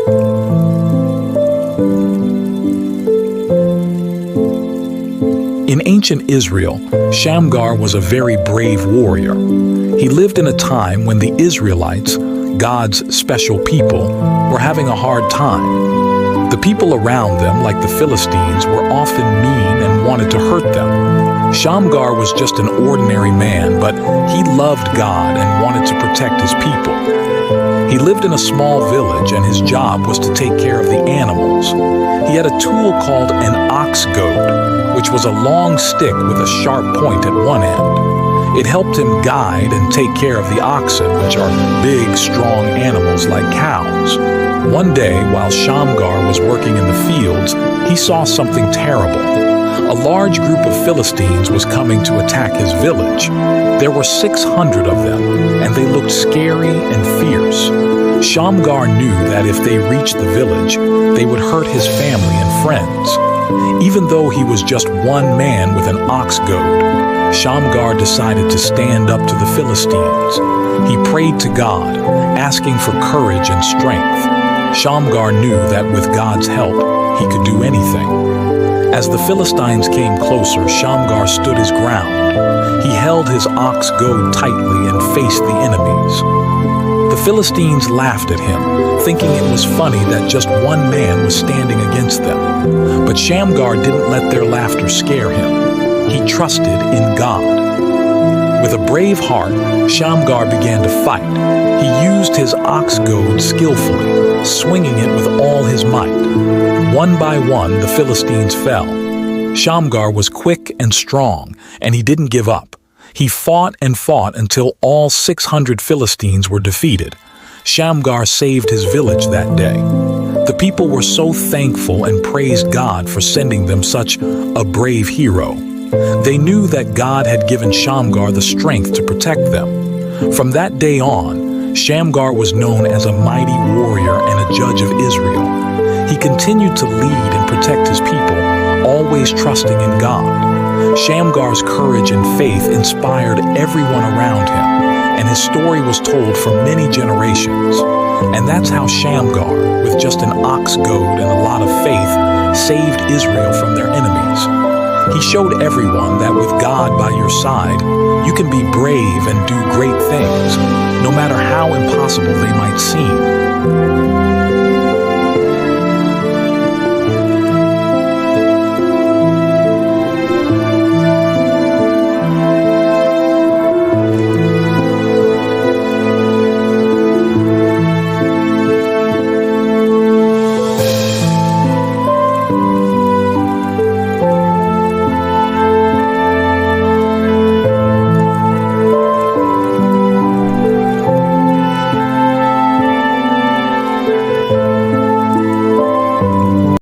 In ancient Israel, Shamgar was a very brave warrior. He lived in a time when the Israelites, God's special people, were having a hard time. The people around them, like the Philistines, were often mean and wanted to hurt them. Shamgar was just an ordinary man, but he loved God and wanted to protect his people. He lived in a small village, and his job was to take care of the animals. He had a tool called an oxgoad, which was a long stick with a sharp point at one end. It helped him guide and take care of the oxen, which are big, strong animals like cows. One day, while Shamgar was working in the fields, he saw something terrible. A large group of Philistines was coming to attack his village. There were 600 of them, and they looked scary and fierce. Shamgar knew that if they reached the village, they would hurt his family and friends. Even though he was just one man with an ox goad, Shamgar decided to stand up to the Philistines. He prayed to God, asking for courage and strength. Shamgar knew that with God's help, he could do anything. As the Philistines came closer, Shamgar stood his ground. He held his ox goad tightly and faced the enemies. The Philistines laughed at him, thinking it was funny that just one man was standing against them. But Shamgar didn't let their laughter scare him. He trusted in God. With a brave heart, Shamgar began to fight. He used his ox goad skillfully, swinging it with all his might. One by one, the Philistines fell. Shamgar was quick and strong, and he didn't give up. He fought and fought until all 600 Philistines were defeated. Shamgar saved his village that day. The people were so thankful and praised God for sending them such a brave hero. They knew that God had given Shamgar the strength to protect them. From that day on, Shamgar was known as a mighty warrior and a judge of Israel. He continued to lead and protect his people, always trusting in God. Shamgar's courage and faith inspired everyone around him, and his story was told for many generations. And that's how Shamgar, with just an ox goad and a lot of faith, saved Israel from their enemies. He showed everyone that with God by your side, you can be brave and do great things, no matter how impossible they might seem.